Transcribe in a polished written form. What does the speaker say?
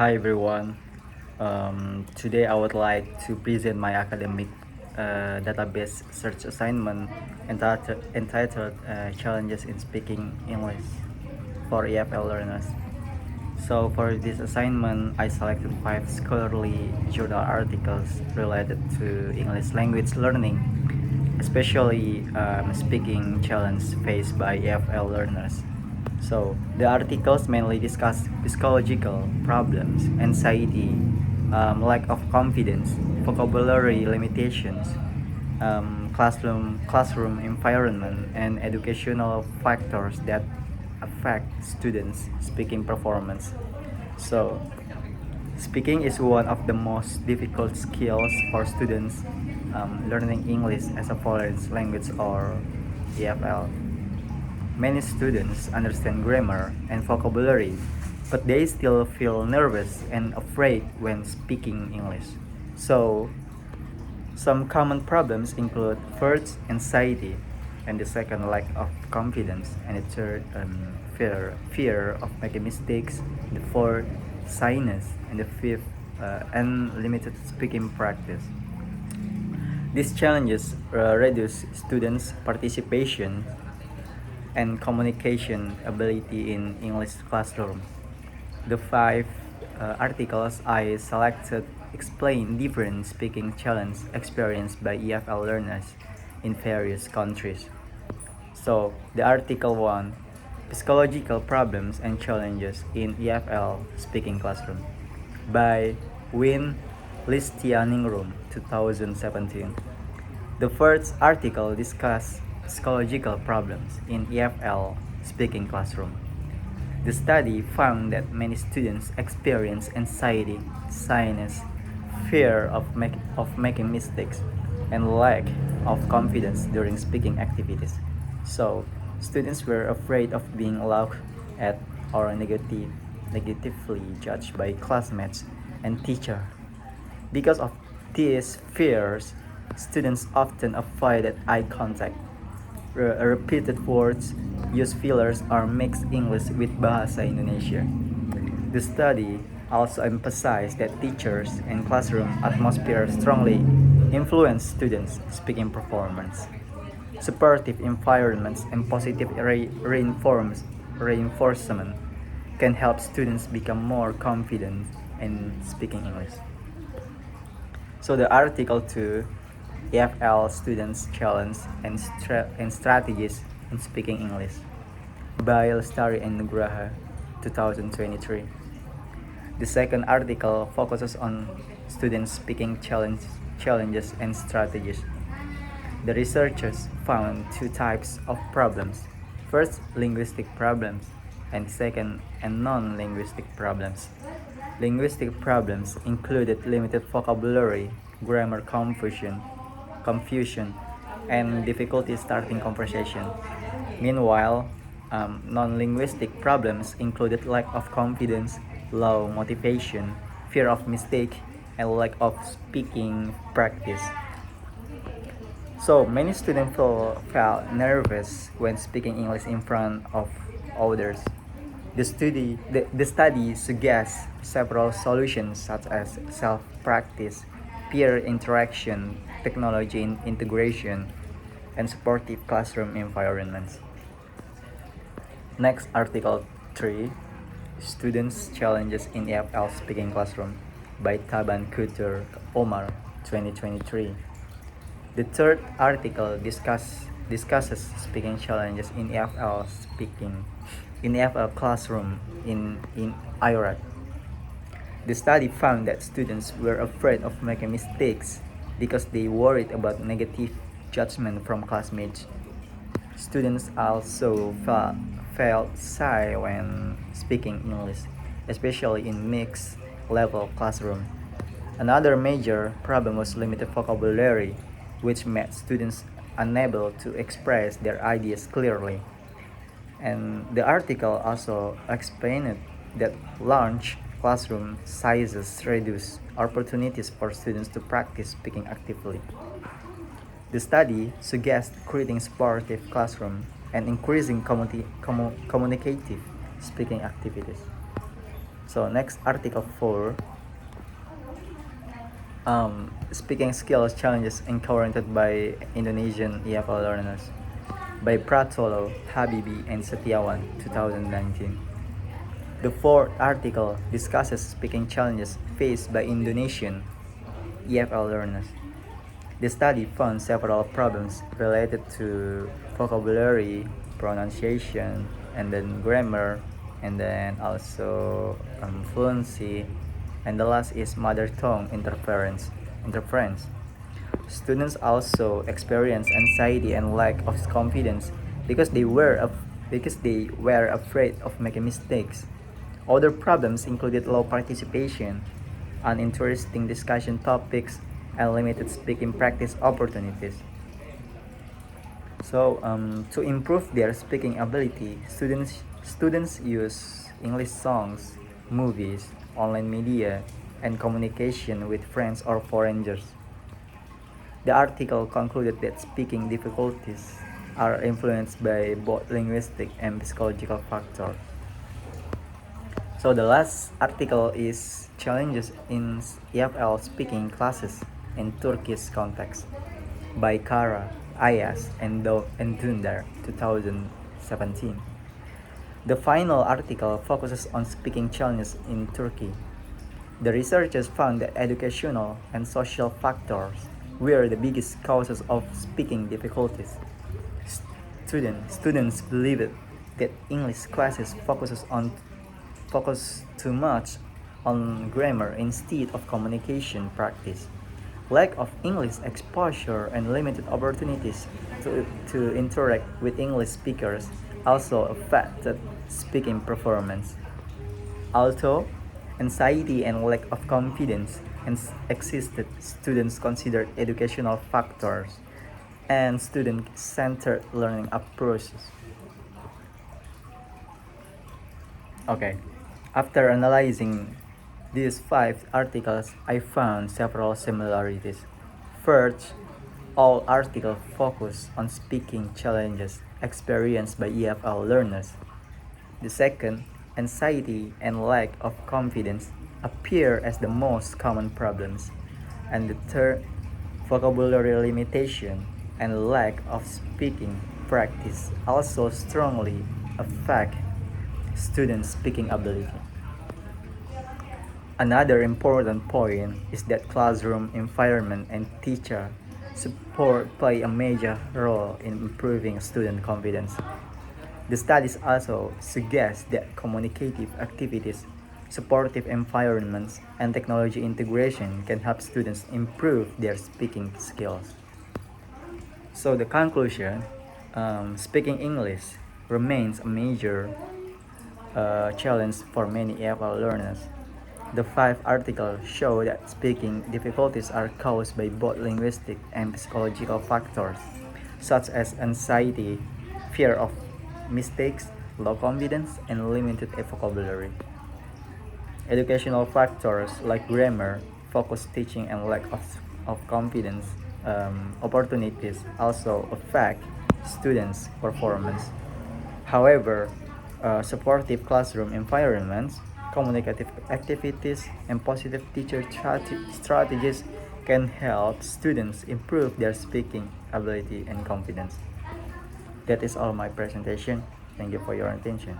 Hi everyone. Today I would like to present my academic database search assignment entitled Challenges in Speaking English for EFL learners. So for this assignment, I selected 5 scholarly journal articles related to English language learning, especially speaking challenge faced by EFL learners. So the articles mainly discuss psychological problems, anxiety, lack of confidence, vocabulary limitations, classroom environment, and educational factors that affect students' speaking performance. So speaking is one of the most difficult skills for students learning English as a foreign language or EFL. Many students understand grammar and vocabulary, but they still feel nervous and afraid when speaking English. So, some common problems include first, anxiety, and the second, lack of confidence, and the third, fear of making mistakes, the fourth, shyness, and the fifth, unlimited speaking practice. These challenges reduce students' participation and communication ability in English classroom. The 5 articles I selected explain different speaking challenges experienced by EFL learners in various countries. So, the article 1, Psychological Problems and Challenges in EFL Speaking Classroom by Win Listianingrum 2017. The first article discusses psychological problems in EFL speaking classroom. The study found that many students experience anxiety, shyness, fear of making mistakes, and lack of confidence during speaking activities. So, students were afraid of being laughed at or negatively judged by classmates and teachers. Because of these fears, students often avoided eye contact, repeated words, use fillers, or mix English with Bahasa Indonesia. The study also emphasized that teachers and classroom atmosphere strongly influence students' speaking performance. Supportive environments and positive reinforcement can help students become more confident in speaking English. So the article 2, EFL Students Challenge and Strategies in Speaking English by Lestari and Nugraha 2023. The second article focuses on students speaking challenges and strategies. The researchers found 2 types of problems. First, linguistic problems, and second, non-linguistic problems. Linguistic problems included limited vocabulary, grammar confusion, and difficulty starting conversation. Meanwhile, non-linguistic problems included lack of confidence, low motivation, fear of mistake, and lack of speaking practice. So many students felt nervous when speaking English in front of others. The study suggests several solutions such as self-practice, peer interaction, technology integration, and supportive classroom environments. Next, Article 3, Students' Challenges in EFL Speaking Classroom by Taban Kutur Omar 2023. The third article discusses speaking challenges in EFL classroom in Iraq. The study found that students were afraid of making mistakes because they worried about negative judgment from classmates. Students also felt shy when speaking English, especially in mixed level classroom. Another major problem was limited vocabulary, which made students unable to express their ideas clearly. And the article also explained that large classroom sizes reduce opportunities for students to practice speaking actively. The study suggests creating supportive classroom and increasing communicative speaking activities. So next, Article 4. Speaking skills challenges encountered by Indonesian EFL learners by Pratolo, Habibi, and Setiawan, 2019. The fourth article discusses speaking challenges faced by Indonesian EFL learners. The study found several problems related to vocabulary, pronunciation, and then grammar, and then also fluency, and the last is mother tongue interference. Students also experience anxiety and lack of confidence because they were afraid of making mistakes. Other problems included low participation, uninteresting discussion topics, and limited speaking practice opportunities. So, to improve their speaking ability, students use English songs, movies, online media, and communication with friends or foreigners. The article concluded that speaking difficulties are influenced by both linguistic and psychological factors. So the last article is challenges in EFL speaking classes in Turkish context by Kara, Ayas, and Dündar, 2017. The final article focuses on speaking challenges in Turkey. The researchers found that educational and social factors were the biggest causes of speaking difficulties. Students believed that English classes focus too much on grammar instead of communication practice. Lack of English exposure and limited opportunities to interact with English speakers also affected speaking performance. Although anxiety and lack of confidence existed, students considered educational factors and student-centered learning approaches. Okay, after analyzing these 5 articles, I found several similarities. First, all articles focus on speaking challenges experienced by EFL learners. The second, anxiety and lack of confidence appear as the most common problems. And the third, vocabulary limitation and lack of speaking practice also strongly affect students' speaking ability. Another important point is that classroom environment and teacher support play a major role in improving student confidence. The studies also suggest that communicative activities, supportive environments, and technology integration can help students improve their speaking skills. So the conclusion, speaking English remains a major challenge for many EFL learners. The 5 articles show that speaking difficulties are caused by both linguistic and psychological factors, such as anxiety, fear of mistakes, low confidence, and limited vocabulary. Educational factors like grammar, focused teaching, and lack of confidence opportunities also affect students' performance. However, supportive classroom environments, communicative activities, and positive teacher strategies can help students improve their speaking ability and confidence. That is all my presentation. Thank you for your attention.